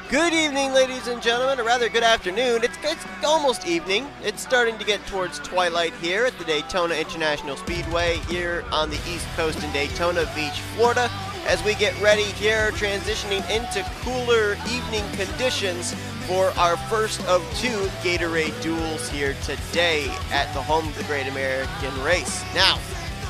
Good evening, ladies and gentlemen, or rather good afternoon. It's almost evening. It's starting to get towards twilight here at the Daytona International Speedway here on the East Coast in Daytona Beach, Florida, as we get ready here, transitioning into cooler evening conditions for our first of two Gatorade Duels here today at the home of the Great American Race. Now,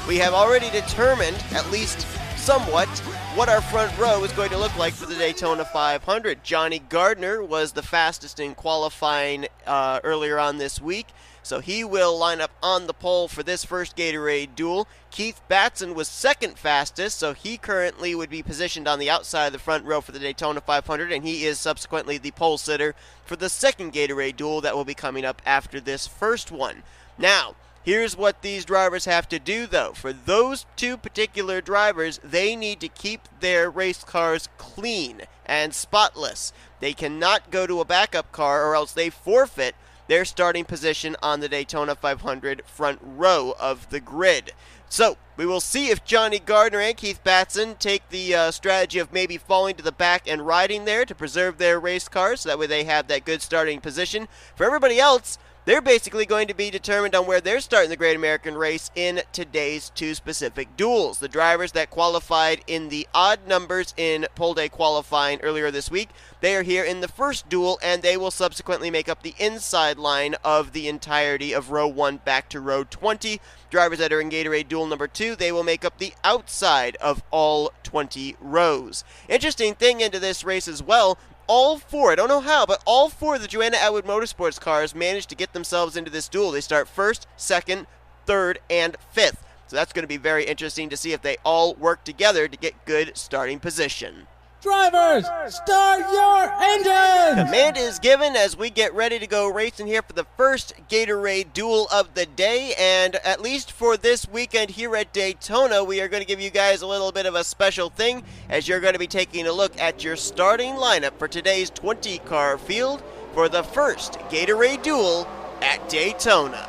we have already determined, at least somewhat, what our front row is going to look like for the Daytona 500. Johnny Gardner was the fastest in qualifying earlier on this week, so he will line up on the pole for this first Gatorade Duel. Keith Batson was second fastest, so he currently would be positioned on the outside of the front row for the Daytona 500, and he is subsequently the pole sitter for the second Gatorade Duel that will be coming up after this first one. Now, here's what these drivers have to do, though. For those two particular drivers, they need to keep their race cars clean and spotless. They cannot go to a backup car or else they forfeit their starting position on the Daytona 500 front row of the grid. So, we will see if Johnny Gardner and Keith Batson take the strategy of maybe falling to the back and riding there to preserve their race cars, so that way they have that good starting position. For everybody else, they're basically going to be determined on where they're starting the Great American Race in today's two specific duels. The drivers that qualified in the odd numbers in pole day qualifying earlier this week, they are here in the first duel, and they will subsequently make up the inside line of the entirety of row 1 back to row 20. Drivers that are in Gatorade Duel number 2, they will make up the outside of all 20 rows. Interesting thing into this race as well, all four, I don't know how, but all four of the Joanna Atwood Motorsports cars managed to get themselves into this duel. They start first, second, third, and fifth. So that's going to be very interesting to see if they all work together to get good starting position. Drivers, start your engines! Command is given as we get ready to go racing here for the first Gatorade Duel of the day, and at least for this weekend here at Daytona, we are going to give you guys a little bit of a special thing as you're going to be taking a look at your starting lineup for today's 20-car field for the first Gatorade Duel at Daytona.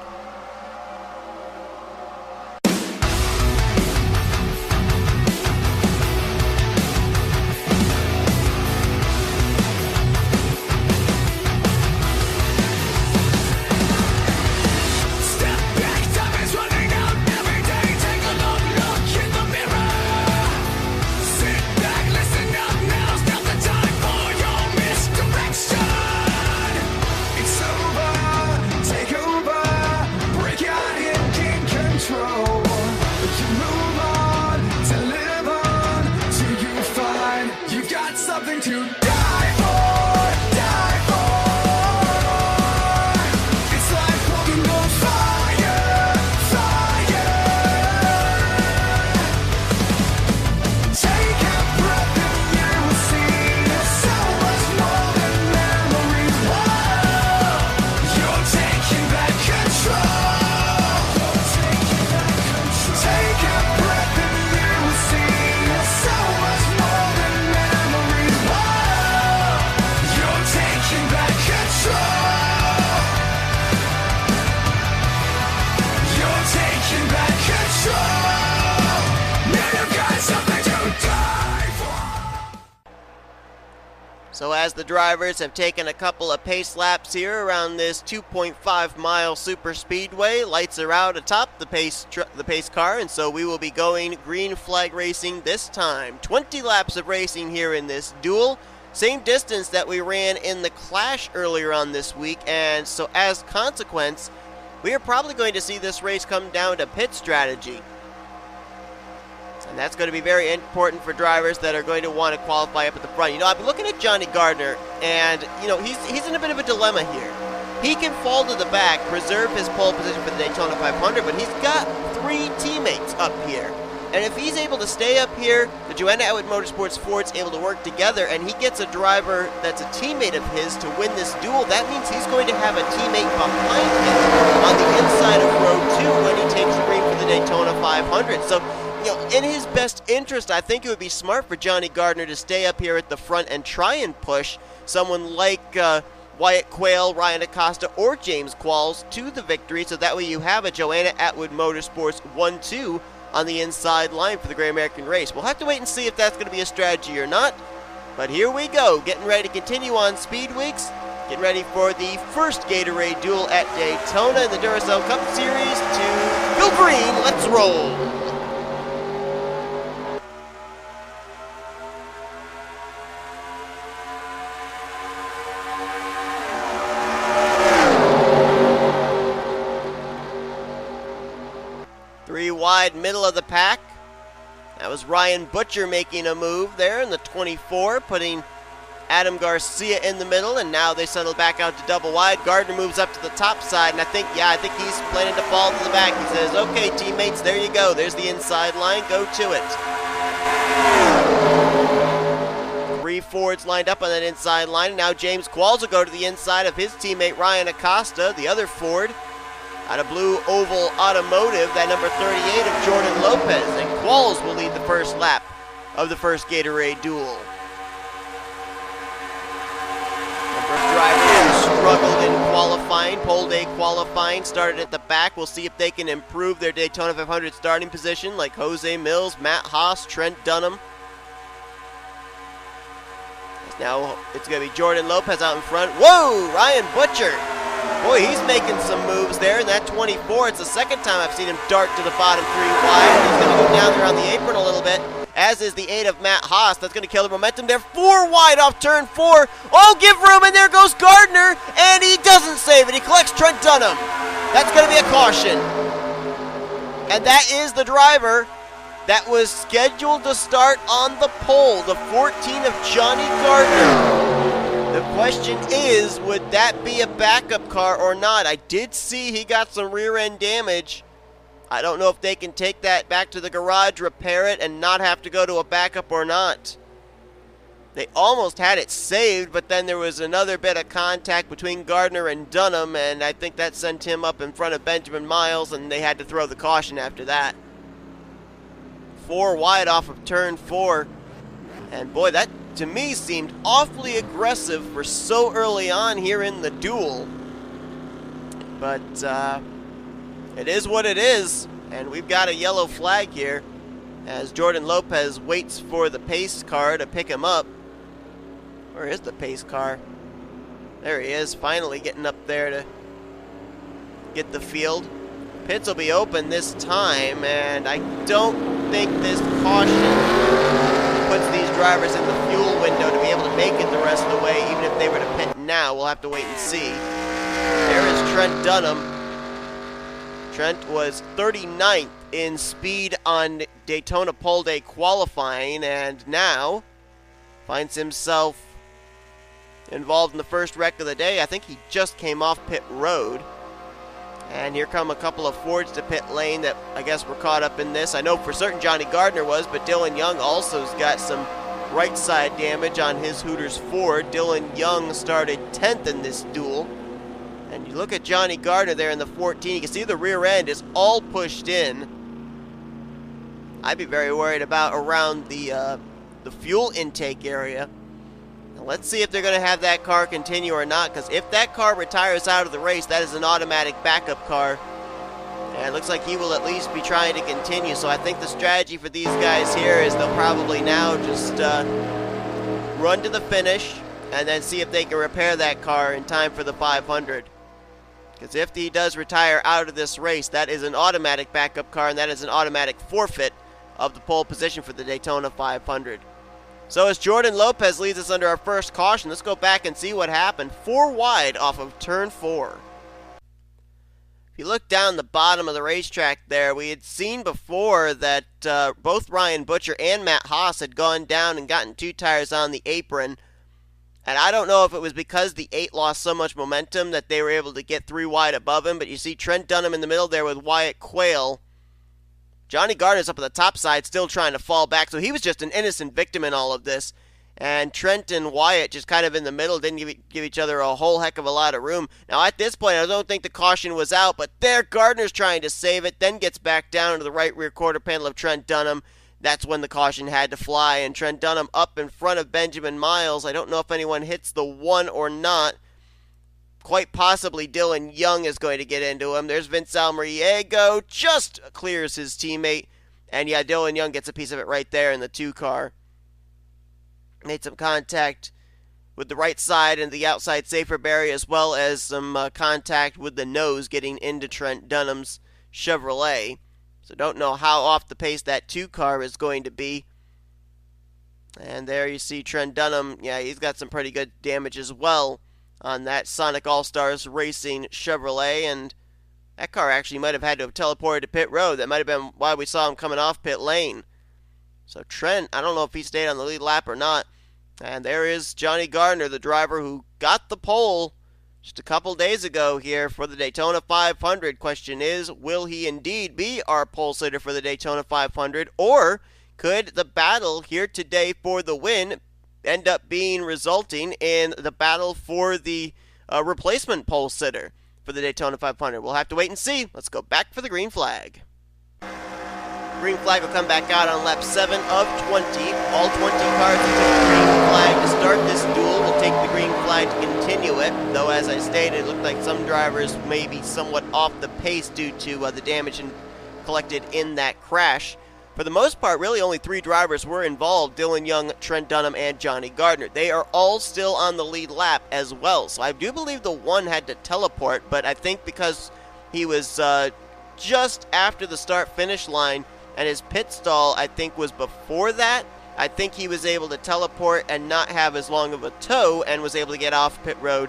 So as the drivers have taken a couple of pace laps here around this 2.5-mile super speedway, lights are out atop the pace car, and so we will be going green flag racing this time. 20 laps of racing here in this duel, same distance that we ran in the Clash earlier on this week, and so as consequence, we are probably going to see this race come down to pit strategy. And that's going to be very important for drivers that are going to want to qualify up at the front. You know, I've been looking at Johnny Gardner, and, you know, he's in a bit of a dilemma here. He can fall to the back, preserve his pole position for the Daytona 500, but he's got 3 teammates up here. And if he's able to stay up here, the Joanna Atwood Motorsports Ford's able to work together, and he gets a driver that's a teammate of his to win this duel, that means he's going to have a teammate behind him on the inside of row 2 when he takes the green for the Daytona 500. So, you know, in his best interest, I think it would be smart for Johnny Gardner to stay up here at the front and try and push someone like Wyatt Quayle, Ryan Acosta, or James Qualls to the victory, so that way you have a Joanna Atwood Motorsports 1-2 on the inside line for the Great American Race. We'll have to wait and see if that's going to be a strategy or not. But here we go, getting ready to continue on Speed Weeks. Getting ready for the first Gatorade Duel at Daytona in the Duracell Cup Series to go green. Let's roll. Three wide, middle of the pack. That was Ryan Butcher making a move there in the 24, putting Adam Garcia in the middle, and now they settle back out to double wide. Gardner moves up to the top side, and I think he's planning to fall to the back. He says, okay, teammates, there you go. There's the inside line. Go to it. Three Fords lined up on that inside line, and now James Qualls will go to the inside of his teammate Ryan Acosta, the other Ford, out of Blue Oval Automotive, that number 38 of Jordan Lopez, and Qualls will lead the first lap of the first Gatorade Duel. Drivers who struggled in qualifying, pole day qualifying, started at the back. We'll see if they can improve their Daytona 500 starting position, like Jose Mills, Matt Haas, Trent Dunham. Now it's going to be Jordan Lopez out in front. Whoa, Ryan Butcher. Boy, he's making some moves there in that 24. It's the second time I've seen him dart to the bottom three wide. He's going to go down there on the apron a little bit, as is the 8 of Matt Haas. That's going to kill the momentum there. 4 wide off turn 4. Oh, give room, and there goes Gardner, and he doesn't save it. He collects Trent Dunham. That's going to be a caution. And that is the driver that was scheduled to start on the pole, the 14 of Johnny Gardner. The question is, would that be a backup car or not? I did see he got some rear end damage. I don't know if they can take that back to the garage, repair it, and not have to go to a backup or not. They almost had it saved, but then there was another bit of contact between Gardner and Dunham, and I think that sent him up in front of Benjamin Miles, and they had to throw the caution after that. 4 wide off of turn 4, and boy, that to me seemed awfully aggressive for so early on here in the duel. But it is what it is, and we've got a yellow flag here as Jordan Lopez waits for the pace car to pick him up. Where is the pace car? There he is, finally getting up there to get the field. Pits will be open this time, and I don't think this caution puts these drivers in the fuel window to be able to make it the rest of the way, even if they were to pit now. We'll have to wait and see. There is Trent Dunham. Trent was 39th in speed on Daytona pole day qualifying, and now finds himself involved in the first wreck of the day. I think he just came off pit road. And here come a couple of Fords to pit lane that I guess were caught up in this. I know for certain Johnny Gardner was, but Dylan Young also's got some right side damage on his Hooters Ford. Dylan Young started 10th in this duel. And you look at Johnny Gardner there in the 14, you can see the rear end is all pushed in. I'd be very worried about around the fuel intake area. Now let's see if they're going to have that car continue or not, because if that car retires out of the race, that is an automatic backup car. And it looks like he will at least be trying to continue. So I think the strategy for these guys here is they'll probably now just run to the finish and then see if they can repair that car in time for the 500. Because if he does retire out of this race, that is an automatic backup car, and that is an automatic forfeit of the pole position for the Daytona 500. So as Jordan Lopez leads us under our first caution, let's go back and see what happened. 4 wide off of turn 4. If you look down the bottom of the racetrack there, we had seen before that both Ryan Butcher and Matt Haas had gone down and gotten 2 tires on the apron. And I don't know if it was because the 8 lost so much momentum that they were able to get 3 wide above him, but you see Trent Dunham in the middle there with Wyatt Quayle. Johnny Gardner's up at the top side still trying to fall back, so he was just an innocent victim in all of this. And Trent and Wyatt just kind of in the middle, didn't give each other a whole heck of a lot of room. Now at this point, I don't think the caution was out, but there Gardner's trying to save it, then gets back down to the right rear quarter panel of Trent Dunham. That's when the caution had to fly, and Trent Dunham up in front of Benjamin Miles. I don't know if anyone hits the 1 or not. Quite possibly Dylan Young is going to get into him. There's Vince Almariego, just clears his teammate. And yeah, Dylan Young gets a piece of it right there in the 2 car. Made some contact with the right side and the outside safer barrier, as well as some contact with the nose getting into Trent Dunham's Chevrolet. So don't know how off the pace that 2 car is going to be. And there you see Trent Dunham. Yeah, he's got some pretty good damage as well on that Sonic All-Stars Racing Chevrolet. And that car actually might have had to have teleported to pit road. That might have been why we saw him coming off pit lane. So Trent, I don't know if he stayed on the lead lap or not. And there is Johnny Gardner, the driver who got the pole just a couple days ago here for the Daytona 500. Question is, will he indeed be our pole sitter for the Daytona 500? Or could the battle here today for the win end up being resulting in the battle for the replacement pole sitter for the Daytona 500? We'll have to wait and see. Let's go back for the green flag. Green flag will come back out on lap 7 of 20. All 20 cars will take the green flag to start this duel. Will take the green flag to continue it. Though, as I stated, it looked like some drivers may be somewhat off the pace due to the damage collected in that crash. For the most part, really only 3 drivers were involved: Dylan Young, Trent Dunham, and Johnny Gardner. They are all still on the lead lap as well. So I do believe the one had to teleport, but I think because he was just after the start-finish line, and his pit stall, I think, was before that. I think he was able to teleport and not have as long of a tow and was able to get off pit road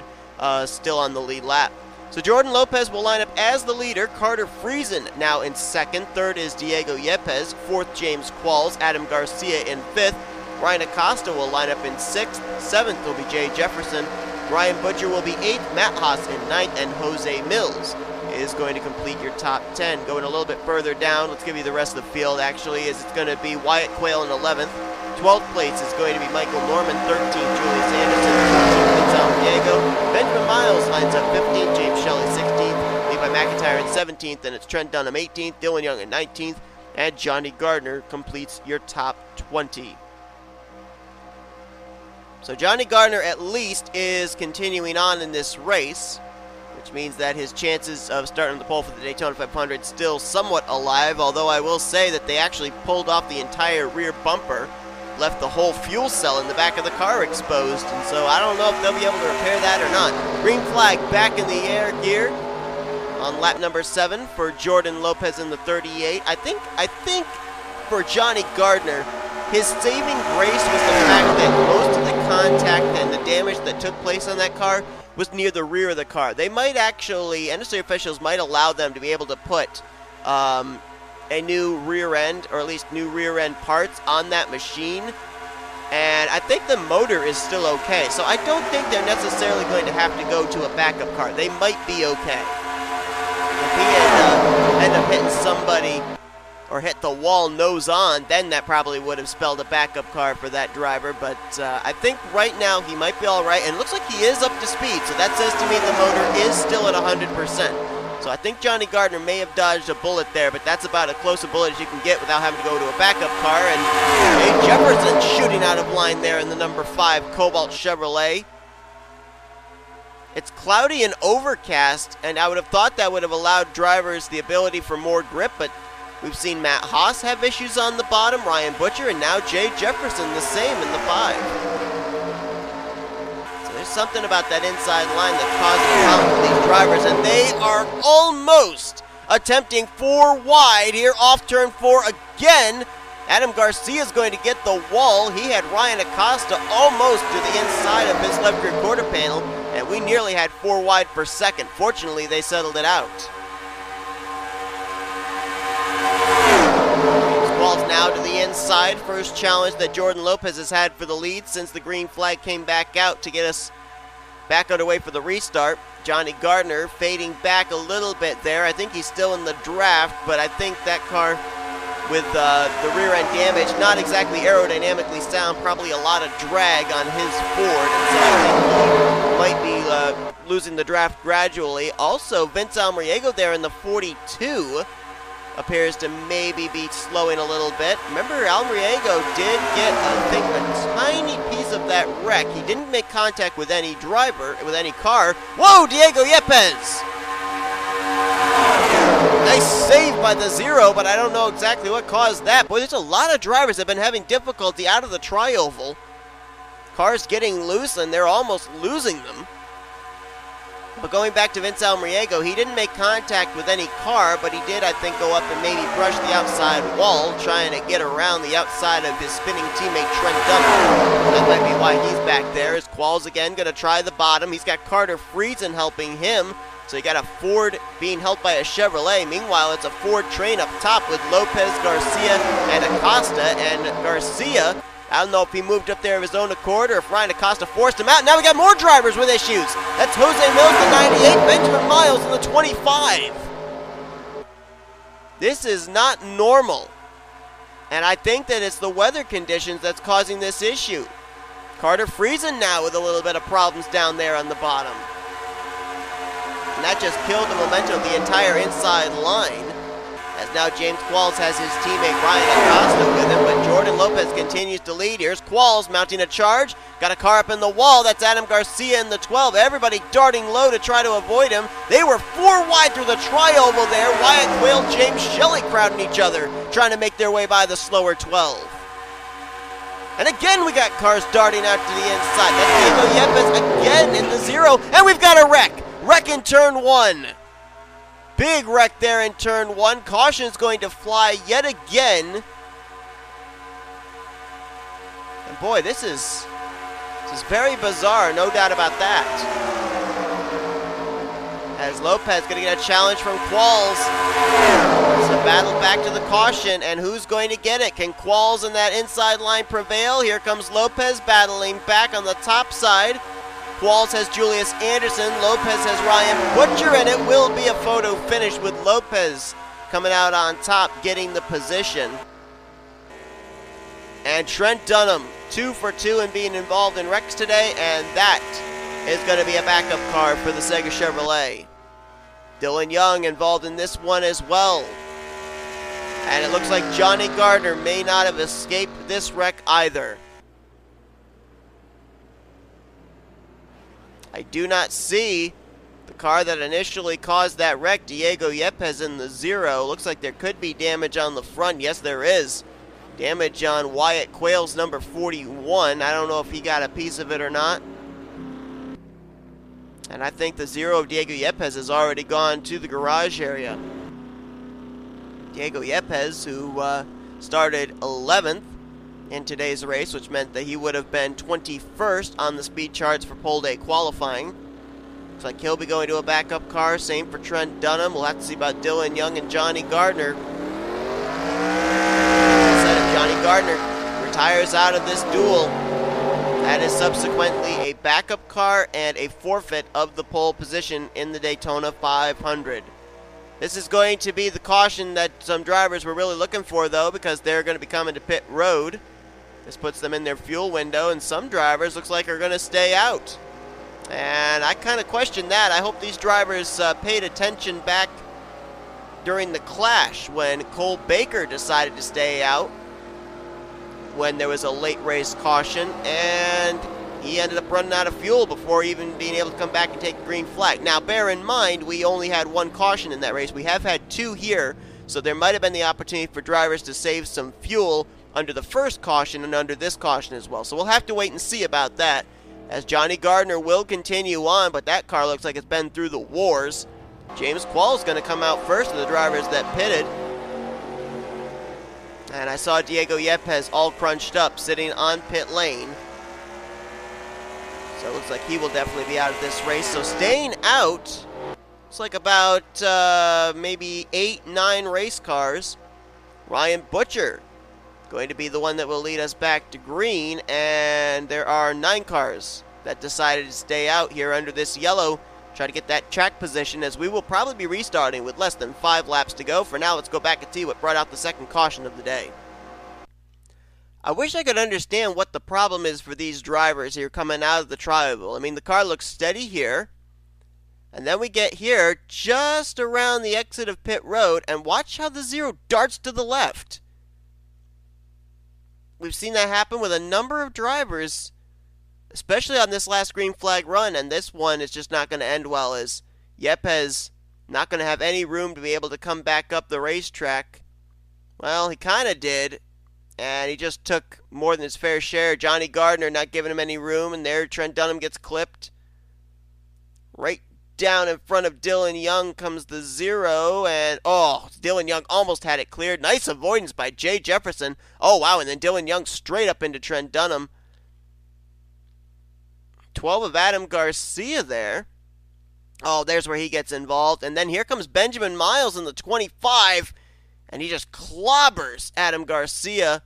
still on the lead lap. So Jordan Lopez will line up as the leader. Carter Friesen now in second. Third is Diego Yepes. Fourth, James Qualls. Adam Garcia in fifth. Ryan Acosta will line up in sixth. Seventh will be Jay Jefferson. Ryan Butcher will be eighth. Matt Haas in ninth. And Jose Mills is going to complete your top 10. Going a little bit further down, let's give you the rest of the field actually, is it's going to be Wyatt Quayle in 11th. 12th place is going to be Michael Norman. 13th, Julius Anderson. 14th, San Diego. Benjamin Miles lines up 15th. James Shelley 16th. Levi McIntyre in 17th. And it's Trent Dunham 18th. Dylan Young in 19th. And Johnny Gardner completes your top 20. So Johnny Gardner at least is continuing on in this race, which means that his chances of starting the pole for the Daytona 500 still somewhat alive, although I will say that they actually pulled off the entire rear bumper, left the whole fuel cell in the back of the car exposed, and so I don't know if they'll be able to repair that or not. Green flag back in the air here on lap number 7 for Jordan Lopez in the 38. I think for Johnny Gardner, his saving grace was the fact that most of the contact and the damage that took place on that car was near the rear of the car. They might actually, NNSCRA officials might allow them to be able to put a new rear end, or at least new rear end parts on that machine. And I think the motor is still okay. So I don't think they're necessarily going to have to go to a backup car. They might be okay. If he end up hitting somebody or hit the wall nose on, then that probably would have spelled a backup car for that driver. But I think right now he might be all right, and it looks like he is up to speed. So that says to me the motor is still at 100%. So I think Johnny Gardner may have dodged a bullet there, but that's about as close a bullet as you can get without having to go to a backup car. And Jay Jefferson shooting out of line there in the number 5 Cobalt Chevrolet. It's cloudy and overcast, and I would have thought that would have allowed drivers the ability for more grip, but we've seen Matt Haas have issues on the bottom, Ryan Butcher, and now Jay Jefferson the same in the 5. So there's something about that inside line that causes problems for these drivers, and they are almost attempting 4 wide here off turn 4 again. Adam Garcia is going to get the wall. He had Ryan Acosta almost to the inside of his left rear quarter panel, and we nearly had 4 wide for second. Fortunately, they settled it out. Ball's now to the inside. First challenge that Jordan Lopez has had for the lead since the green flag came back out to get us back underway for the restart. Johnny Gardner fading back a little bit there. I think he's still in the draft, but I think that car with the rear end damage, not exactly aerodynamically sound, probably a lot of drag on his Ford, and so I think he might be losing the draft gradually. Also, Vince Almriego there in the 42 appears to maybe be slowing a little bit. Remember, Almriego did get, I think, a tiny piece of that wreck. He didn't make contact with any driver, with any car. Whoa, Diego Yepes! Nice save by the 0, but I don't know exactly what caused that. Boy, there's a lot of drivers that have been having difficulty out of the tri-oval. Cars getting loose, and they're almost losing them. But going back to Vince Almriego, he didn't make contact with any car, but he did, I think, go up and maybe brush the outside wall, trying to get around the outside of his spinning teammate Trent Dunham. That might be why he's back there, as Qualls again going to try the bottom. He's got Carter Friesen helping him, so you got a Ford being helped by a Chevrolet. Meanwhile, it's a Ford train up top with Lopez, Garcia, and Acosta, and Garcia, I don't know if he moved up there of his own accord or if Ryan Acosta forced him out. Now we got more drivers with issues. That's Jose Mills, the 98, Benjamin Miles in the 25. This is not normal. And I think that it's the weather conditions that's causing this issue. Carter Friesen now with a little bit of problems down there on the bottom. And that just killed the momentum of the entire inside line. As now James Qualls has his teammate Ryan Acosta with him, but Jordan Lopez continues to lead. Here's Qualls mounting a charge. Got a car up in the wall. That's Adam Garcia in the 12. Everybody darting low to try to avoid him. They were 4 wide through the tri-oval there. Wyatt Quayle, James Shelley crowding each other, trying to make their way by the slower 12. And again, we got cars darting out to the inside. That's Diego Yepes again in the 0. And we've got a wreck. Wreck in turn 1. Big wreck there in turn 1. Caution is going to fly yet again. And boy, this is very bizarre, no doubt about that. As Lopez going to get a challenge from Qualls. It's a battle back to the caution, and who's going to get it? Can Qualls and that inside line prevail? Here comes Lopez battling back on the top side. Qualls has Julius Anderson, Lopez has Ryan Butcher, and it will be a photo finish with Lopez coming out on top, getting the position. And Trent Dunham, 2 for 2 in being involved in wrecks today, and that is going to be a backup car for the Sega Chevrolet. Dylan Young involved in this one as well. And it looks like Johnny Gardner may not have escaped this wreck either. I do not see the car that initially caused that wreck, Diego Yepes in the 0. Looks like there could be damage on the front. Yes, there is. Damage on Wyatt Quayle's number 41. I don't know if he got a piece of it or not. And I think the 0 of Diego Yepes has already gone to the garage area. Diego Yepes, who started 11th in today's race, which meant that he would have been 21st on the speed charts for pole day qualifying. Looks like he'll be going to a backup car. Same for Trent Dunham. We'll have to see about Dylan Young and Johnny Gardner. If Johnny Gardner retires out of this duel, that is subsequently a backup car and a forfeit of the pole position in the Daytona 500. This is going to be the caution that some drivers were really looking for, though, because they're going to be coming to pit road. This puts them in their fuel window, and some drivers looks like are going to stay out. And I kind of question that. I hope these drivers paid attention back during the clash when Cole Baker decided to stay out when there was a late race caution, and he ended up running out of fuel before even being able to come back and take a green flag. Now, bear in mind, we only had 1 caution in that race. We have had 2 here, so there might have been the opportunity for drivers to save some fuel under the first caution and under this caution as well. So we'll have to wait and see about that, as Johnny Gardner will continue on, but that car looks like it's been through the wars. James Qualls is going to come out first of the drivers that pitted. And I saw Diego Yepes all crunched up, sitting on pit lane. So it looks like he will definitely be out of this race. So staying out, it's like about maybe 8-9 race cars. Ryan Butcher going to be the one that will lead us back to green, and there are 9 cars that decided to stay out here under this yellow, try to get that track position, as we will probably be restarting with less than 5 laps to go. For now, let's go back and see what brought out the second caution of the day. I wish I could understand what the problem is for these drivers here coming out of the tri-oval. I mean, the car looks steady here, and then we get here just around the exit of pit road, and watch how the 0 darts to the left. We've seen that happen with a number of drivers, especially on this last green flag run, and this one is just not going to end well, as Yepes not going to have any room to be able to come back up the racetrack. Well, he kind of did. and he just took more than his fair share. Johnny Gardner not giving him any room, and there Trent Dunham gets clipped. Right down in front of Dylan Young comes the 0, and Dylan Young almost had it cleared. Nice avoidance by Jay Jefferson. Oh, wow, and then Dylan Young straight up into Trent Dunham. 12 of Adam Garcia there. Oh, there's where he gets involved. And then here comes Benjamin Miles in the 25, and he just clobbers Adam Garcia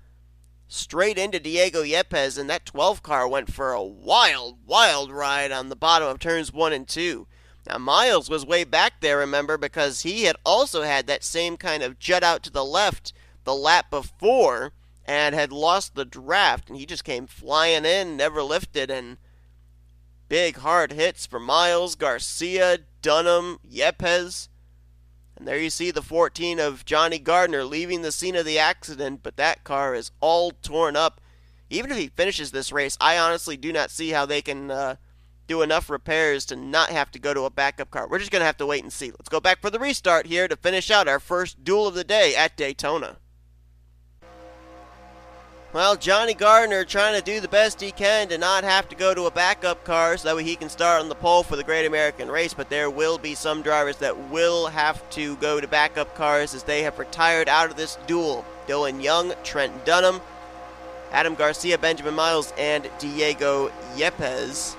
straight into Diego Yepes, and that 12 car went for a wild, wild ride on the bottom of turns 1 and 2. Now, Miles was way back there, remember, because he had also had that same kind of jut out to the left the lap before and had lost the draft, and he just came flying in, never lifted, and big hard hits for Miles, Garcia, Dunham, Yepes. And there you see the 14 of Johnny Gardner leaving the scene of the accident, but that car is all torn up. Even if he finishes this race, I honestly do not see how they can do enough repairs to not have to go to a backup car. We're just going to have to wait and see. Let's go back for the restart here to finish out our first duel of the day at Daytona. Well, Johnny Gardner trying to do the best he can to not have to go to a backup car so that way he can start on the pole for the Great American Race, but there will be some drivers that will have to go to backup cars as they have retired out of this duel. Dylan Young, Trent Dunham, Adam Garcia, Benjamin Miles, and Diego Yepes.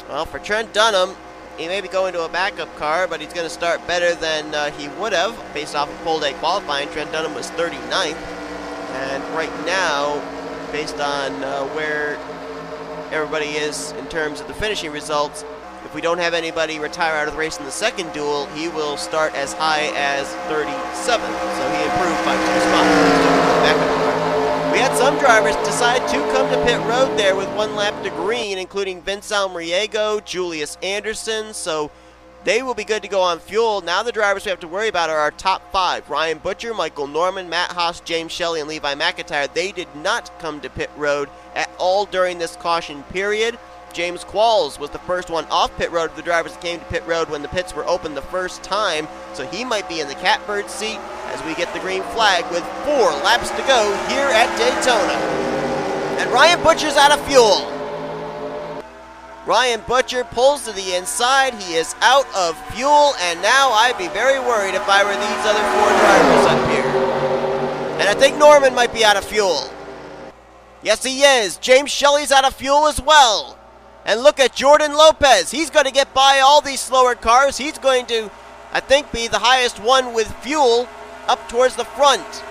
Well, for Trent Dunham, he may be going to a backup car, but he's going to start better than he would have based off of pole day qualifying. Trent Dunham was 39th. And right now, based on where everybody is in terms of the finishing results, if we don't have anybody retire out of the race in the second duel, he will start as high as 37. So he improved by 2 spots. We had some drivers decide to come to pit road there with 1 lap to green, including Vince Almriego, Julius Anderson. So they will be good to go on fuel. Now the drivers we have to worry about are our top 5. Ryan Butcher, Michael Norman, Matt Haas, James Shelley, and Levi McIntyre. They did not come to pit road at all during this caution period. James Qualls was the first one off pit road of the drivers that came to pit road when the pits were open the first time. So he might be in the catbird seat as we get the green flag with 4 laps to go here at Daytona. And Ryan Butcher's out of fuel. Ryan Butcher pulls to the inside. He is out of fuel, and now I'd be very worried if I were these other 4 drivers up here. And I think Norman might be out of fuel. Yes, he is. James Shelley's out of fuel as well. And look at Jordan Lopez. He's going to get by all these slower cars. He's going to, I think, be the highest one with fuel up towards the front.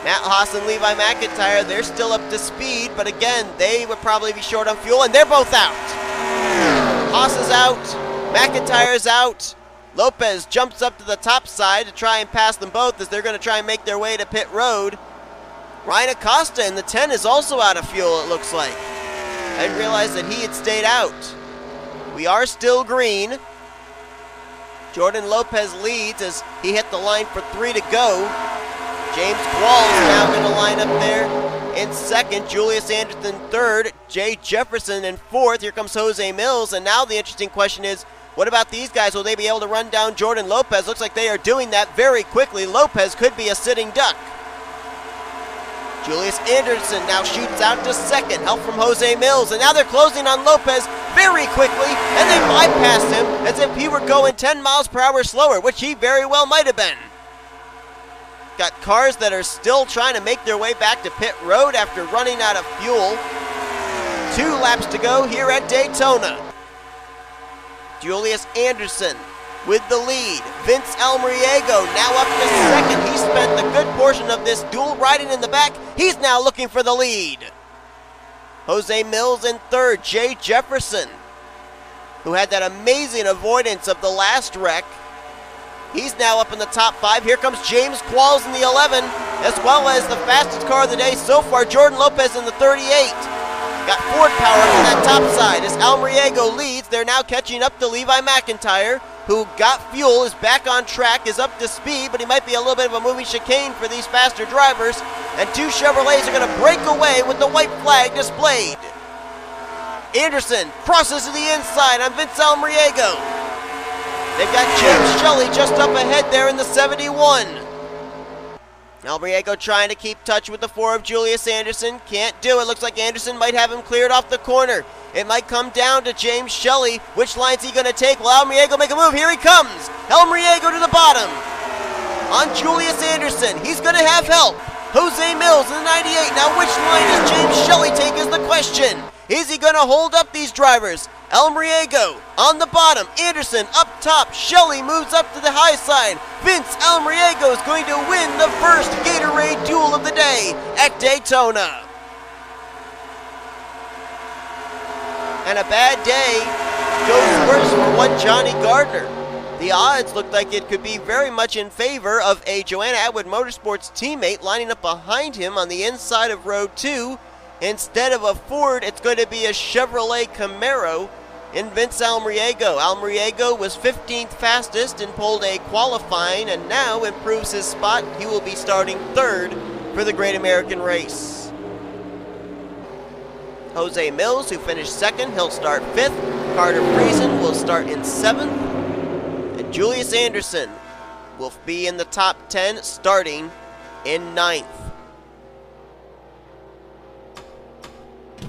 Matt Haas and Levi McIntyre, they're still up to speed, but again, they would probably be short on fuel, and they're both out. Haas is out, McIntyre's out. Lopez jumps up to the top side to try and pass them both as they're going to try and make their way to pit road. Ryan Acosta in the 10 is also out of fuel, it looks like. I didn't realize that he had stayed out. We are still green. Jordan Lopez leads as he hit the line for 3 to go. James Qualls now going to line up there in second. Julius Anderson third. Jay Jefferson in fourth. Here comes Jose Mills. And now the interesting question is, what about these guys? Will they be able to run down Jordan Lopez? Looks like they are doing that very quickly. Lopez could be a sitting duck. Julius Anderson now shoots out to second. Help from Jose Mills. And now they're closing on Lopez very quickly. And they bypass him as if he were going 10 miles per hour slower, which he very well might have been. Got cars that are still trying to make their way back to pit road after running out of fuel. 2 laps to go here at Daytona. Julius Anderson with the lead. Vince Almriego now up to second. He spent the good portion of this duel riding in the back. He's now looking for the lead. Jose Mills in third. Jay Jefferson, who had that amazing avoidance of the last wreck, he's now up in the top 5. Here comes James Qualls in the 11, as well as the fastest car of the day so far, Jordan Lopez in the 38. Got Ford power on that top side as Almriego leads. They're now catching up to Levi McIntyre, who got fuel, is back on track, is up to speed, but he might be a little bit of a moving chicane for these faster drivers. And 2 Chevrolets are going to break away with the white flag displayed. Anderson crosses to the inside on Vince Almriego. They've got James Shelley just up ahead there in the 71. Albriego trying to keep touch with the 4 of Julius Anderson. Can't do it. Looks like Anderson might have him cleared off the corner. It might come down to James Shelley. Which line's he going to take? Will Albriego make a move? Here he comes. Albriego to the bottom. On Julius Anderson. He's going to have help. Jose Mills in the 98. Now which line does James Shelley take is the question. Is he going to hold up these drivers? Albriego on the bottom. Anderson up top. Shelley moves up to the high side. Vince Albriego is going to win the first Gatorade duel of the day at Daytona. And a bad day goes worse for one Johnny Gardner. The odds look like it could be very much in favor of a Joanna Atwood Motorsports teammate lining up behind him on the inside of row 2. Instead of a Ford, it's going to be a Chevrolet Camaro in Vince Albriego. Albriego was 15th fastest in pole day qualifying and now improves his spot. He will be starting 3rd for the Great American Race. Jose Mills, who finished 2nd, he'll start 5th. Carter Friesen will start in 7th. And Julius Anderson will be in the top 10 starting in 9th.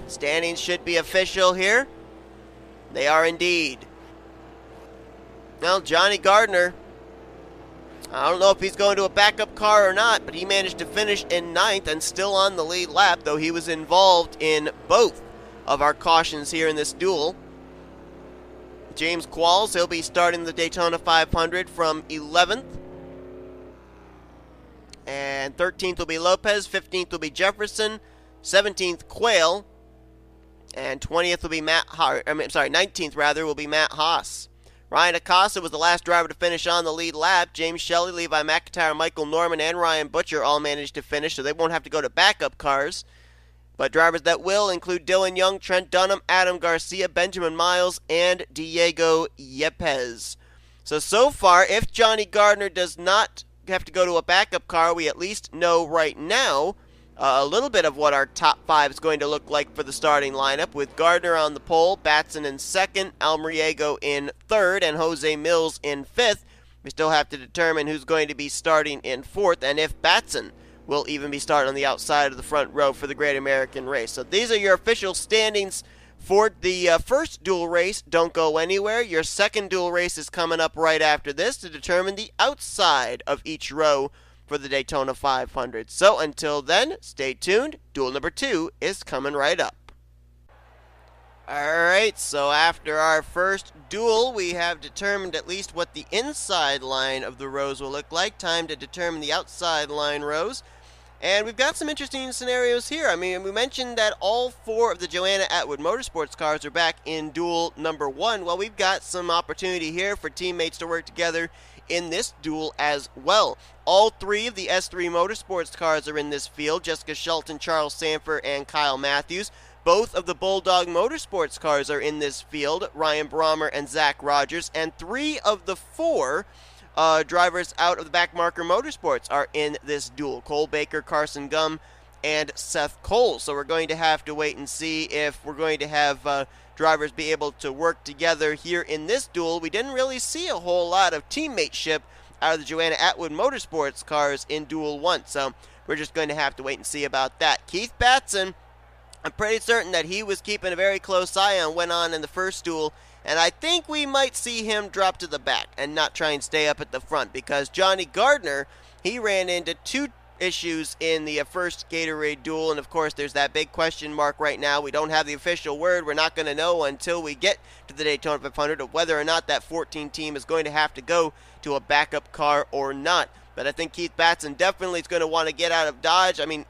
Standings should be official here. They are indeed. Well, Johnny Gardner, I don't know if he's going to a backup car or not, but he managed to finish in 9th and still on the lead lap, though he was involved in both of our cautions here in this duel. James Qualls, he'll be starting the Daytona 500 from 11th. And 13th will be Lopez, 15th will be Jefferson, 17th Quayle, and 20th will be 19th rather, will be Matt Haas. Ryan Acosta was the last driver to finish on the lead lap. James Shelley, Levi McIntyre, Michael Norman, and Ryan Butcher all managed to finish, so they won't have to go to backup cars. But drivers that will include Dylan Young, Trent Dunham, Adam Garcia, Benjamin Miles, and Diego Yepes. So far, if Johnny Gardner does not have to go to a backup car, we at least know right now a little bit of what our top 5 is going to look like for the starting lineup, with Gardner on the pole, Batson in 2nd, Albriego in 3rd, and Jose Mills in 5th. We still have to determine who's going to be starting in 4th, and if Batson will even be starting on the outside of the front row for the Great American Race. So these are your official standings for the first dual race. Don't go anywhere. Your second dual race is coming up right after this to determine the outside of each row for the Daytona 500. So until then, stay tuned. Duel number 2 is coming right up. Alright, so after our first duel, we have determined at least what the inside line of the rows will look like. Time to determine the outside line rows. And we've got some interesting scenarios here. I mean, we mentioned that all 4 of the Joanna Atwood Motorsports cars are back in duel number 1. Well, we've got some opportunity here for teammates to work together in this duel as well. All 3 of the S3 Motorsports cars are in this field. Jessica Shelton, Charles Sanford, and Kyle Matthews. Both of the Bulldog Motorsports cars are in this field. Ryan Brommer and Zach Rogers. And 3 of the 4 drivers out of the Backmarker Motorsports are in this duel. Cole Baker, Carson Gum, and Seth Cole. So we're going to have to wait and see if we're going to have drivers be able to work together here in this duel. We didn't really see a whole lot of teammateship out of the Joanna Atwood Motorsports cars in Duel 1. So we're just going to have to wait and see about that. Keith Batson, I'm pretty certain that he was keeping a very close eye on what went on in the first duel, and I think we might see him drop to the back and not try and stay up at the front, because Johnny Gardner, he ran into 2 issues in the first Gatorade duel, and of course there's that big question mark right now. We don't have the official word. We're not going to know until we get to the Daytona 500 of whether or not that 14 team is going to have to go to a backup car or not. But I think Keith Batson definitely is going to want to get out of Dodge. I mean,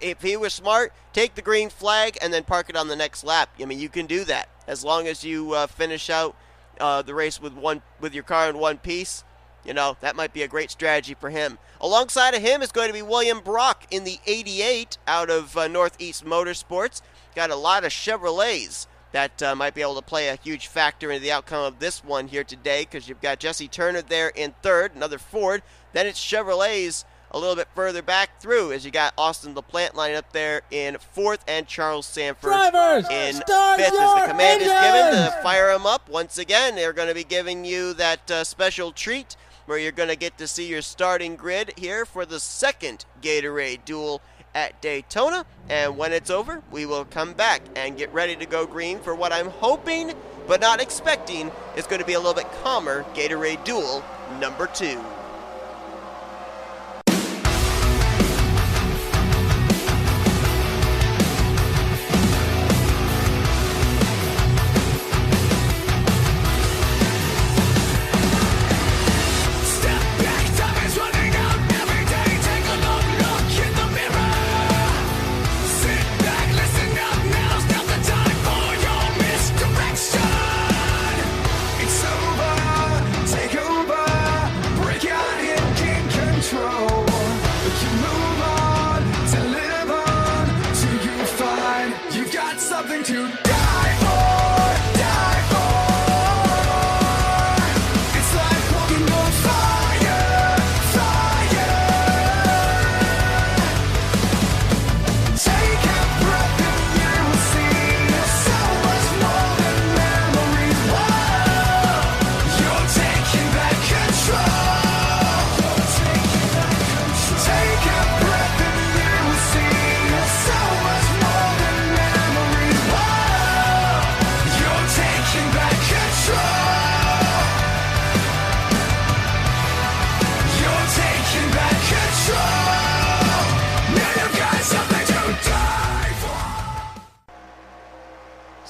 if he was smart, take the green flag and then park it on the next lap. I mean, you can do that as long as you finish out the race with your car in one piece. You know, that might be a great strategy for him. Alongside of him is going to be William Brock in the 88 out of Northeast Motorsports. Got a lot of Chevrolets that might be able to play a huge factor in the outcome of this one here today, because you've got Jesse Turner there in 3rd, another Ford. Then it's Chevrolets a little bit further back through, as you got Austin LaPlante lined up there in 4th and Charles Sanford Drivers, in 5th. start As the command your is given to engines! fire them up, once again, they're going to be giving you that special treat where you're going to get to see your starting grid here for the second Gatorade Duel at Daytona. And when it's over, we will come back and get ready to go green for what I'm hoping, but not expecting, is going to be a little bit calmer Gatorade Duel number 2.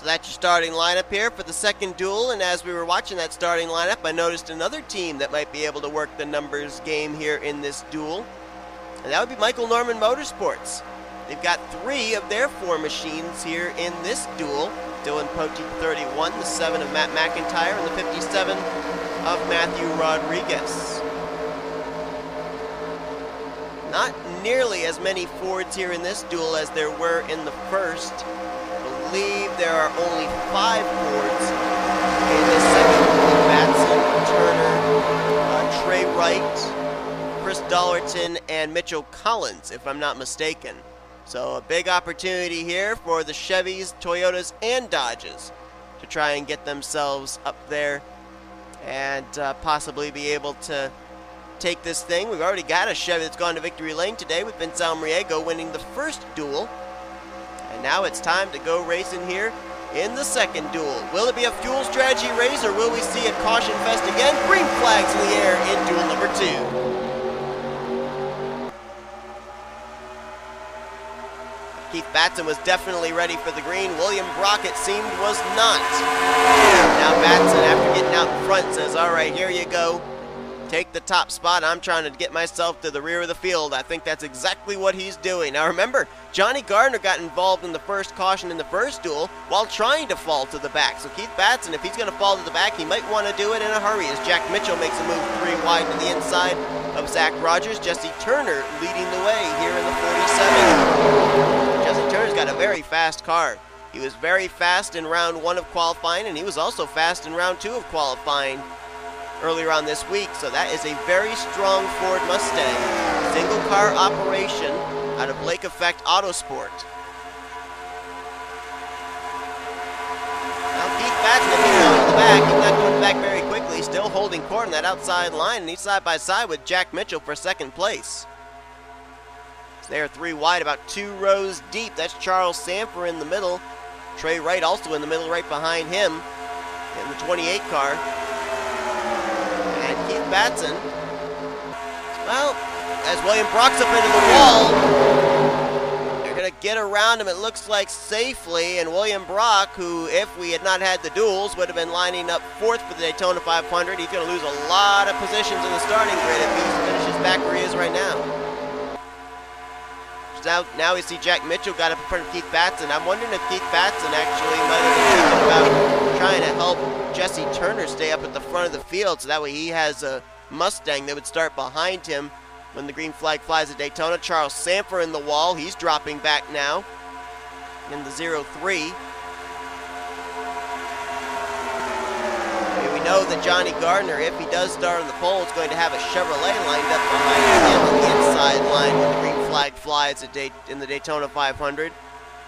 That's your starting lineup here for the second duel, and as we were watching that starting lineup, I noticed another team that might be able to work the numbers game here in this duel, and that would be Michael Norman Motorsports. They've got 3 of their 4 machines here in this duel. Dylan Poteet 31, the 7 of Matt McIntyre, and the 57 of Matthew Rodriguez. Not nearly as many Fords here in this duel as there were in the first. I believe there are only 5 Fords in this second duel. Batson, Turner, Trey Wright, Chris Dollerton, and Mitchell Collins, if I'm not mistaken. So a big opportunity here for the Chevys, Toyotas, and Dodges to try and get themselves up there and possibly be able to take this thing. We've already got a Chevy that's gone to victory lane today with Vince Almriego winning the first duel. And now it's time to go racing here in the second duel. Will it be a fuel strategy race, or will we see a caution fest again? Green flags in the air in duel number 2. Keith Batson was definitely ready for the green. William Brock, it seemed, was not. Now Batson, after getting out in front, says, all right, here you go. Take the top spot. I'm trying to get myself to the rear of the field. I think that's exactly what he's doing. Now remember, Johnny Gardner got involved in the first caution in the first duel while trying to fall to the back. So Keith Batson, if he's going to fall to the back, he might want to do it in a hurry as Jack Mitchell makes a move 3 wide to the inside of Zach Rogers. Jesse Turner leading the way here in the 47. Jesse Turner's got a very fast car. He was very fast in round 1 of qualifying, and he was also fast in round 2 of qualifying earlier on this week. So that is a very strong Ford Mustang. Single car operation out of Lake Effect Autosport. Now Keith Batson, if he's going to the back, he's not going back very quickly, still holding court on that outside line, and he's side by side with Jack Mitchell for second place. So they are 3 wide, about 2 rows deep. That's Charles Sanford in the middle. Trey Wright also in the middle right behind him in the 28 car. And Keith Batson, well, as William Brock's up into the wall, they're going to get around him, it looks like, safely. And William Brock, who, if we had not had the duels, would have been lining up 4th for the Daytona 500. He's going to lose a lot of positions in the starting grid if he finishes back where he is right now. Now we see Jack Mitchell got up in front of Keith Batson. I'm wondering if Keith Batson actually might have been thinking about trying to help Jesse Turner stay up at the front of the field, so that way he has a Mustang that would start behind him when the green flag flies at Daytona. Charles Sanford in the wall. He's dropping back now in the 0-3. We know that Johnny Gardner, if he does start on the pole, is going to have a Chevrolet lined up behind him on the inside line when the green flag flies in the Daytona 500.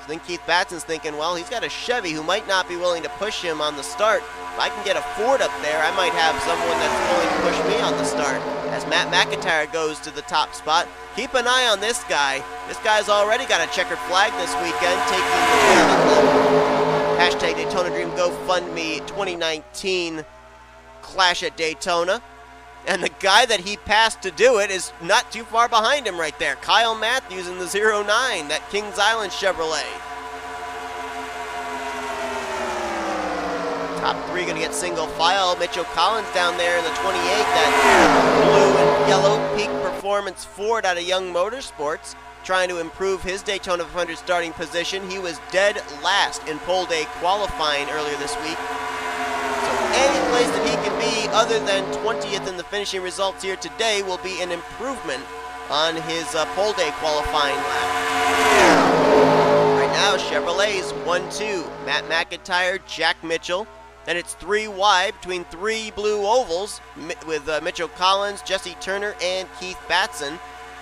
So then Keith Batson's thinking, well, he's got a Chevy who might not be willing to push him on the start. If I can get a Ford up there, I might have someone that's willing to push me on the start. As Matt McIntyre goes to the top spot, keep an eye on this guy. This guy's already got a checkered flag this weekend, taking the win in the hashtag Daytona Dream GoFundMe 2019 Clash at Daytona. And the guy that he passed to do it is not too far behind him right there. Kyle Matthews in the 09, that Kings Island Chevrolet. Top three going to get single file. Mitchell Collins down there in the 28, that blue and yellow Peak Performance Ford out of Young Motorsports, trying to improve his Daytona 500 starting position. He was dead last in pole day qualifying earlier this week. So any place that he can be other than 20th in the finishing results here today will be an improvement on his pole day qualifying lap. Right now, Chevrolet's 1-2. Matt McIntyre, Jack Mitchell. Then it's 3 wide between 3 blue ovals with Mitchell Collins, Jesse Turner, and Keith Batson.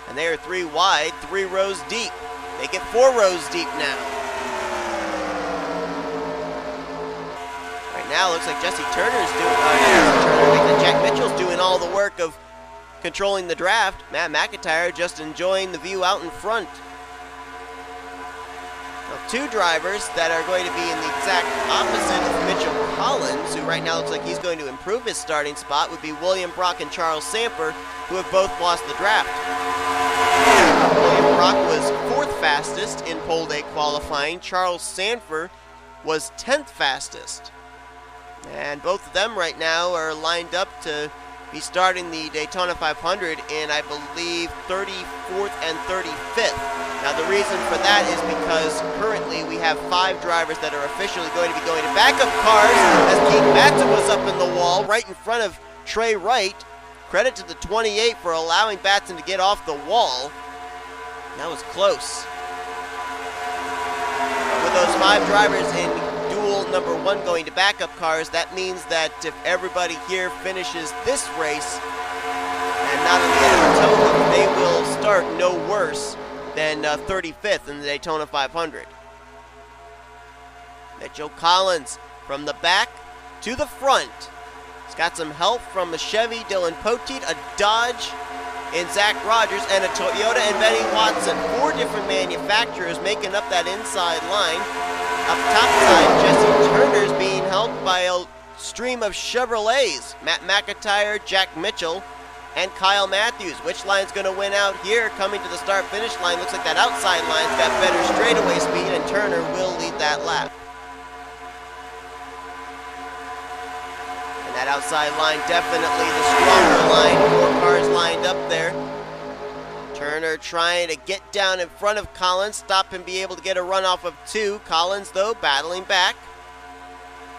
And they are 3 wide, 3 rows deep. They get 4 rows deep now. Now looks like Jesse Turner's doing, Jack Mitchell's doing all the work of controlling the draft. Matt McIntyre just enjoying the view out in front. Now, 2 drivers that are going to be in the exact opposite of Mitchell Collins, who right now looks like he's going to improve his starting spot, would be William Brock and Charles Samper, who have both lost the draft. William Brock was 4th fastest in pole day qualifying. Charles Sanford was 10th fastest. And both of them right now are lined up to be starting the Daytona 500 in, I believe, 34th and 35th. Now, the reason for that is because currently we have 5 drivers that are officially going to be going to backup cars, as Keith Batson was up in the wall right in front of Trey Wright. Credit to the 28 for allowing Batson to get off the wall. That was close. But with those 5 drivers in duel number 1 going to backup cars, that means that if everybody here finishes this race and not on the end of Daytona, they will start no worse than 35th in the Daytona 500. Mitchell Collins from the back to the front. He's got some help from a Chevy, Dylan Poteet, a Dodge in Zach Rogers, and a Toyota and Benny Watson. 4 different manufacturers making up that inside line. Up top side, Jesse Turner's being helped by a stream of Chevrolets. Matt McIntyre, Jack Mitchell, and Kyle Matthews. Which line's going to win out here coming to the start-finish line? Looks like that outside line's got better straightaway speed, and Turner will lead that lap. And that outside line, definitely the stronger line. 4 cars lined up there. Turner trying to get down in front of Collins, stop and be able to get a run off of 2. Collins, though, battling back.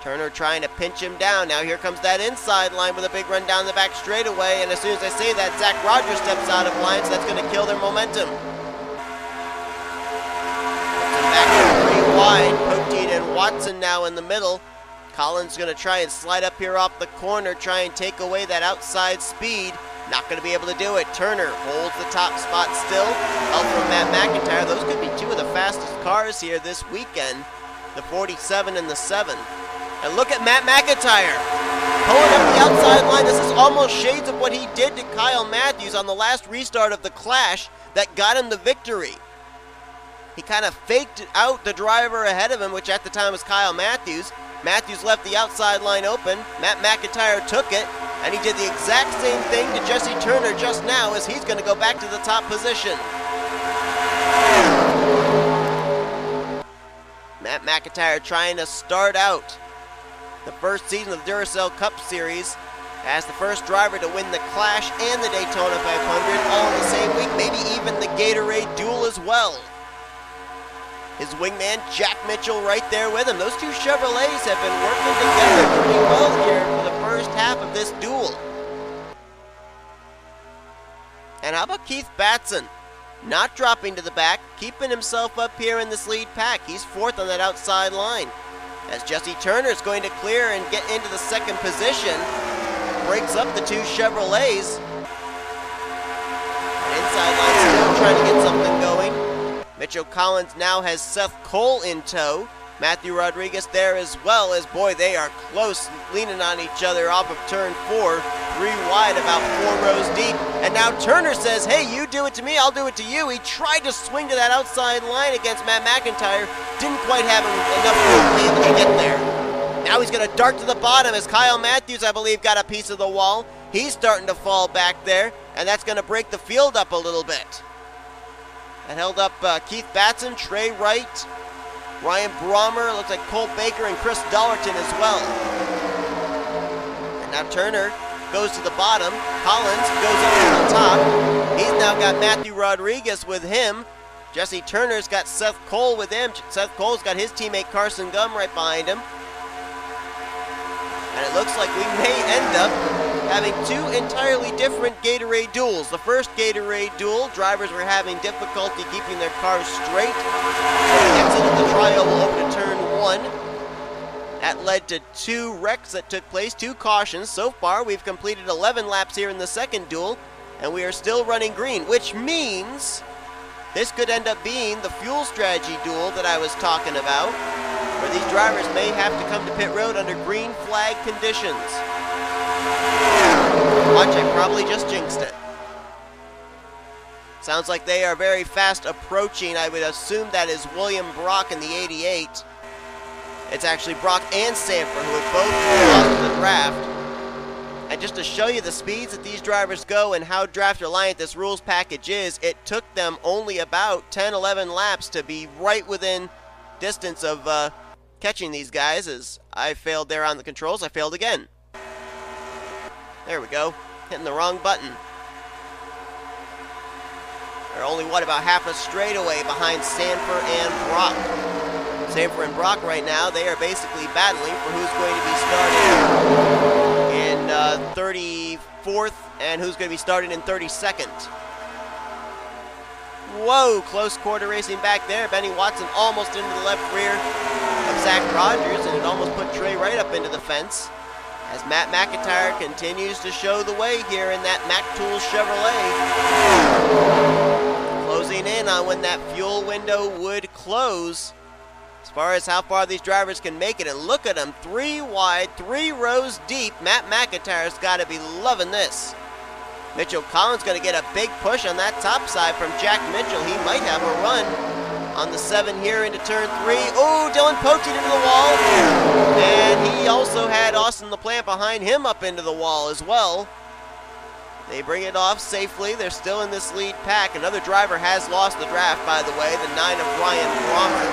Turner trying to pinch him down. Now here comes that inside line with a big run down the back straightaway, and as soon as I say that, Zach Rogers steps out of line, so that's going to kill their momentum. Back to 3 wide, Poteet and Watson now in the middle. Collins going to try and slide up here off the corner, try and take away that outside speed. Not going to be able to do it. Turner holds the top spot still. Help from Matt McIntyre. Those could be 2 of the fastest cars here this weekend. The 47 and the 7. And look at Matt McIntyre. Pulling up the outside line. This is almost shades of what he did to Kyle Matthews on the last restart of the Clash that got him the victory. He kind of faked out the driver ahead of him, which at the time was Kyle Matthews. Matthews left the outside line open. Matt McIntyre took it, and he did the exact same thing to Jesse Turner just now as he's going to go back to the top position. Matt McIntyre trying to start out the first season of the Duracell Cup Series as the first driver to win the Clash and the Daytona 500 all in the same week, maybe even the Gatorade Duel as well. His wingman, Jack Mitchell, right there with him. Those 2 Chevrolets have been working together pretty well here for the first half of this duel. And how about Keith Batson? Not dropping to the back, keeping himself up here in this lead pack. He's 4th on that outside line. As Jesse Turner is going to clear and get into the 2nd position, breaks up the 2 Chevrolets. And inside line still trying to get something going. Mitchell Collins now has Seth Cole in tow. Matthew Rodriguez there as well, as boy, they are close, leaning on each other off of turn 4, 3 wide, about 4 rows deep. And now Turner says, hey, you do it to me, I'll do it to you. He tried to swing to that outside line against Matt McIntyre, didn't quite have enough room to be able to get there. Now he's going to dart to the bottom as Kyle Matthews, I believe, got a piece of the wall. He's starting to fall back there, and that's going to break the field up a little bit. That held up Keith Batson, Trey Wright, Ryan Brommer, looks like Cole Baker, and Chris Dollarton as well. And now Turner goes to the bottom. Collins goes up to the top. He's now got Matthew Rodriguez with him. Jesse Turner's got Seth Cole with him. Seth Cole's got his teammate Carson Gum right behind him. And it looks like we may end up having 2 entirely different Gatorade duels. The first Gatorade duel, drivers were having difficulty keeping their cars straight. So they exited the tri-oval over to turn 1. That led to 2 wrecks that took place, 2 cautions. So far, we've completed 11 laps here in the second duel, and we are still running green, which means this could end up being the fuel strategy duel that I was talking about, where these drivers may have to come to pit road under green flag conditions. Watch, I probably just jinxed it. Sounds like they are very fast approaching. I would assume that is William Brock in the 88. It's actually Brock and Sanford who have both lost the draft. And just to show you the speeds that these drivers go and how draft reliant this rules package is, it took them only about 10-11 laps to be right within distance of catching these guys. As I failed there on the controls, I failed again. There we go, hitting the wrong button. They're only, about half a straightaway behind Sanford and Brock. Sanford and Brock right now, they are basically battling for who's going to be starting in 34th and who's going to be starting in 32nd. Whoa, close quarter racing back there. Benny Watson almost into the left rear of Zach Rogers, and it almost put Trey Wright up into the fence, as Matt McIntyre continues to show the way here in that Mac Tools Chevrolet. Closing in on when that fuel window would close, as far as how far these drivers can make it. And look at them, 3 wide, 3 rows deep. Matt McIntyre's got to be loving this. Mitchell Collins going to get a big push on that top side from Jack Mitchell. He might have a run on the 7 here into turn 3. Oh, Dylan poked it into the wall. And he also had Austin LaPlante behind him up into the wall as well. They bring it off safely. They're still in this lead pack. Another driver has lost the draft, by the way, the 9 of Ryan Brommer.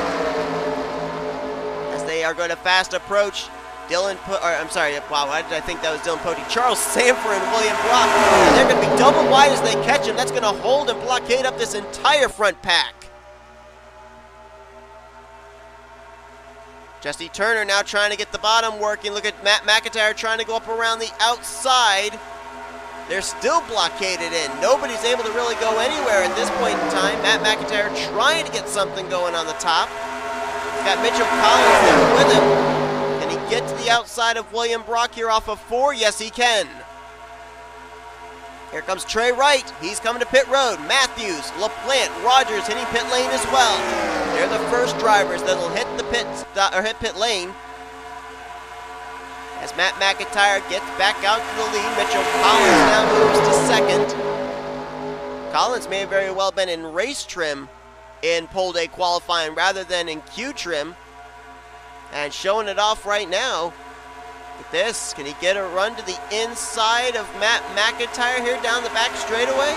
As they are going to fast approach why did I think that was Dylan Pote? Charles Sanford and William Brock. And they're going to be double wide as they catch him. That's going to hold and blockade up this entire front pack. Jesse Turner now trying to get the bottom working. Look at Matt McIntyre trying to go up around the outside. They're still blockaded in. Nobody's able to really go anywhere at this point in time. Matt McIntyre trying to get something going on the top. He's got Mitchell Collins there with him. Can he get to the outside of William Brock here off of 4? Yes, he can. Here comes Trey Wright. He's coming to pit road. Matthews, LaPlante, Rogers hitting pit lane as well. They're the first drivers that'll hit the hit pit lane. As Matt McIntyre gets back out to the lead, Mitchell Collins now moves to second. Collins may have very well been in race trim in pole day qualifying rather than in Q trim. And showing it off right now. Look at this. Can he get a run to the inside of Matt McIntyre here down the back straightaway?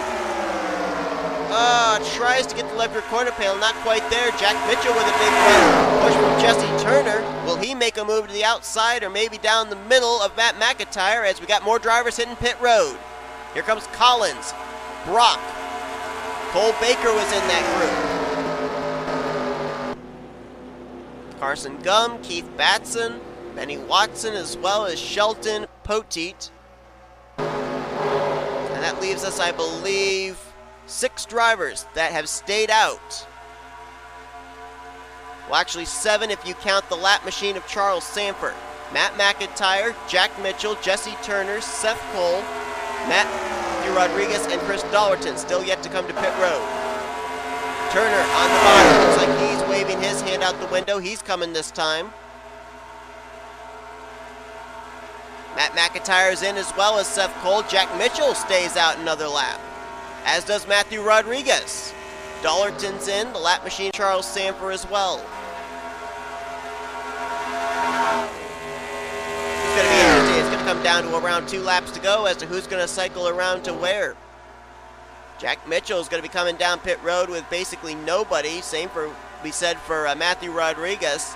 Tries to get the left rear quarter panel. Not quite there. Jack Mitchell with a big run. Push from Jesse Turner. Will he make a move to the outside or maybe down the middle of Matt McIntyre as we got more drivers hitting pit road? Here comes Collins. Brock. Cole Baker was in that group. Carson Gum, Keith Batson, Benny Watson, as well as Shelton Poteet. And that leaves us, I believe, 6 drivers that have stayed out. Well, actually 7 if you count the lap machine of Charles Sanford. Matt McIntyre, Jack Mitchell, Jesse Turner, Seth Cole, Matthew Rodriguez, and Chris Dollarton still yet to come to pit road. Turner on the bottom. Looks like he's waving his hand out the window. He's coming this time. Matt McIntyre's in as well as Seth Cole. Jack Mitchell stays out another lap, as does Matthew Rodriguez. Dollarton's in, the lap machine Charles Sanford as well. It's going to be interesting. It's going to come down to around 2 laps to go as to who's going to cycle around to where. Jack Mitchell is going to be coming down pit road with basically nobody. Same for we said for Matthew Rodriguez.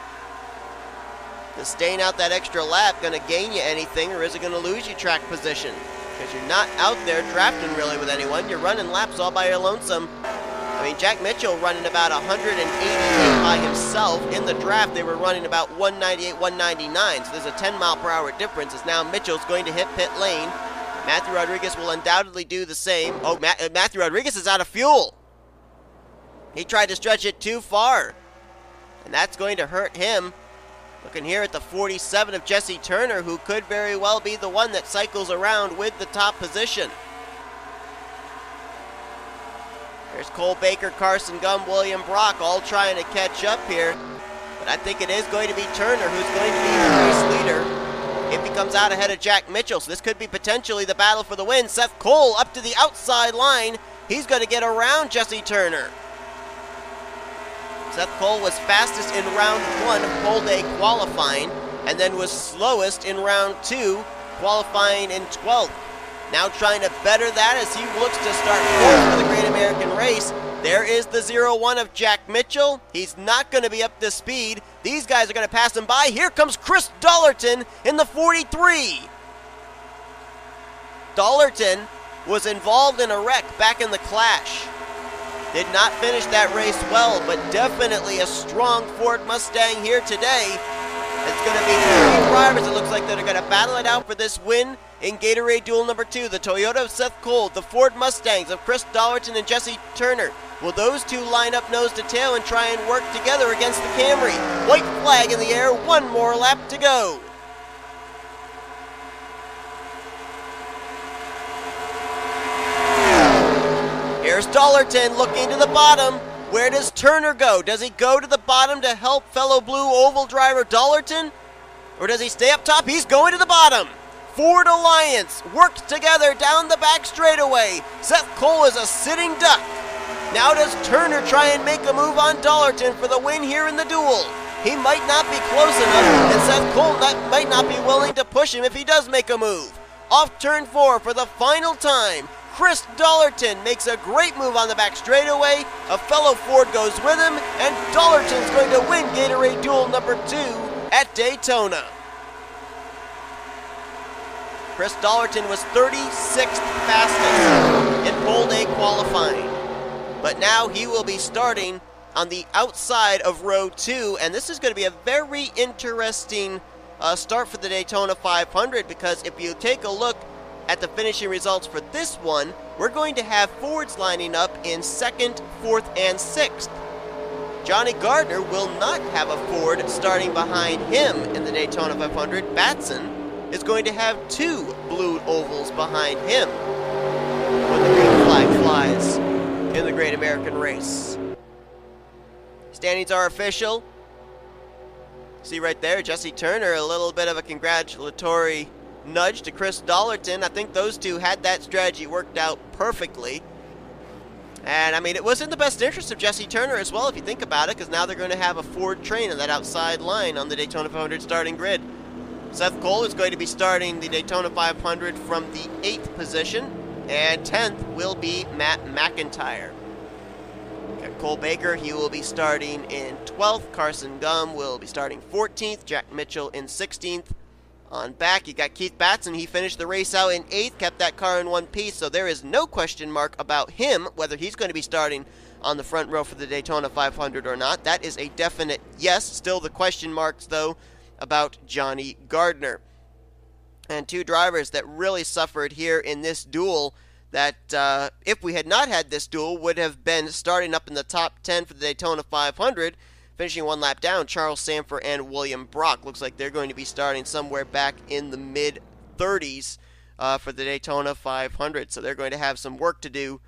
Is staying out that extra lap going to gain you anything, or is it going to lose you track position? Because you're not out there drafting really with anyone. You're running laps all by your lonesome. I mean, Jack Mitchell running about 188 by himself. In the draft, they were running about 198, 199. So there's a 10-mile-per-hour difference as now Mitchell's going to hit pit lane. Matthew Rodriguez will undoubtedly do the same. Oh, Matthew Rodriguez is out of fuel. He tried to stretch it too far, and that's going to hurt him. Looking here at the 47 of Jesse Turner, who could very well be the one that cycles around with the top position. There's Cole Baker, Carson Gum, William Brock, all trying to catch up here. But I think it is going to be Turner who's going to be the race leader if he comes out ahead of Jack Mitchell. So this could be potentially the battle for the win. Seth Cole up to the outside line. He's going to get around Jesse Turner. Seth Cole was fastest in round 1 of pole day qualifying, and then was slowest in round 2, qualifying in 12th. Now trying to better that as he looks to start 4th for the Great American Race. There is the 0-1 of Jack Mitchell. He's not going to be up to speed. These guys are going to pass him by. Here comes Chris Dollarton in the 43. Dollarton was involved in a wreck back in the Clash. Did not finish that race well, but definitely a strong Ford Mustang here today. It's going to be 3 drivers, it looks like, that are going to battle it out for this win in Gatorade Duel number 2. The Toyota of Seth Cole, the Ford Mustangs of Chris Dollarton and Jesse Turner. Will those two line up nose to tail and try and work together against the Camry? White flag in the air, 1 more lap to go. Here's Dollarton looking to the bottom. Where does Turner go? Does he go to the bottom to help fellow blue oval driver Dollarton? Or does he stay up top? He's going to the bottom. Ford Alliance works together down the back straightaway. Seth Cole is a sitting duck. Now does Turner try and make a move on Dollarton for the win here in the duel? He might not be close enough, and Seth Cole might not be willing to push him if he does make a move. Off turn 4 for the final time. Chris Dollarton makes a great move on the back straightaway. A fellow Ford goes with him, and Dollarton's going to win Gatorade Duel number 2 at Daytona. Chris Dollarton was 36th fastest in pole day qualifying. But now he will be starting on the outside of row 2, and this is going to be a very interesting start for the Daytona 500, because if you take a look at the finishing results for this one, we're going to have Fords lining up in 2nd, 4th, and 6th. Johnny Gardner will not have a Ford starting behind him in the Daytona 500. Batson is going to have 2 blue ovals behind him when the green flag flies in the Great American Race. Standings are official. See right there, Jesse Turner, a little bit of a congratulatory nudge to Chris Dollarton. I think those two had that strategy worked out perfectly. And I mean, it was in the best interest of Jesse Turner as well, if you think about it, because now they're going to have a Ford train on that outside line on the Daytona 500 starting grid. Seth Cole is going to be starting the Daytona 500 from the 8th position, and 10th will be Matt McIntyre. Got Cole Baker, he will be starting in 12th. Carson Gum will be starting 14th. Jack Mitchell in 16th. On back, you got Keith Batson. He finished the race out in 8th, kept that car in one piece, so there is no question mark about him, whether he's going to be starting on the front row for the Daytona 500 or not. That is a definite yes. Still the question marks, though, about Johnny Gardner. And 2 drivers that really suffered here in this duel that, if we had not had this duel, would have been starting up in the top 10 for the Daytona 500, finishing 1 lap down. Charles Sanford and William Brock. Looks like they're going to be starting somewhere back in the mid-30s for the Daytona 500. So they're going to have some work to do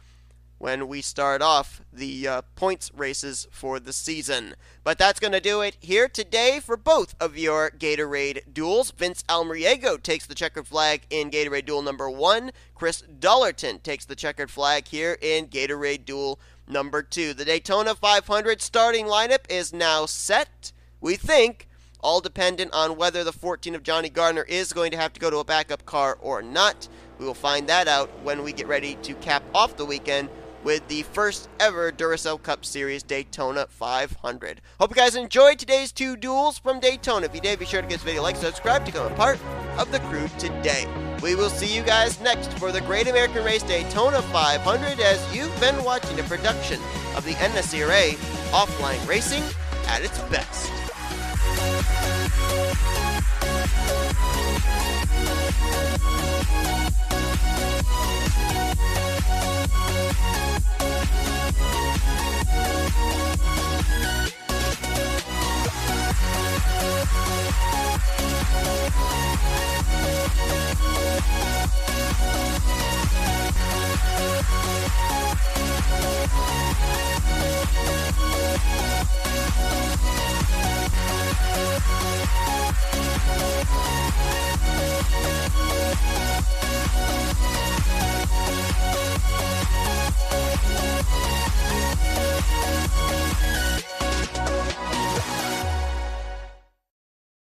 when we start off the points races for the season. But that's going to do it here today for both of your Gatorade duels. Vince Almriego takes the checkered flag in Gatorade duel number 1. Chris Dollarton takes the checkered flag here in Gatorade duel number 2. The Daytona 500 starting lineup is now set, we think, all dependent on whether the 14 of Johnny Gardner is going to have to go to a backup car or not. We will find that out when we get ready to cap off the weekend with the first ever Duracell Cup Series Daytona 500. Hope you guys enjoyed today's 2 duels from Daytona. If you did, be sure to give this video a like, subscribe to become a part of the crew today. We will see you guys next for the Great American Race Daytona 500 as you've been watching a production of the NNSCRA Offline Racing at its best.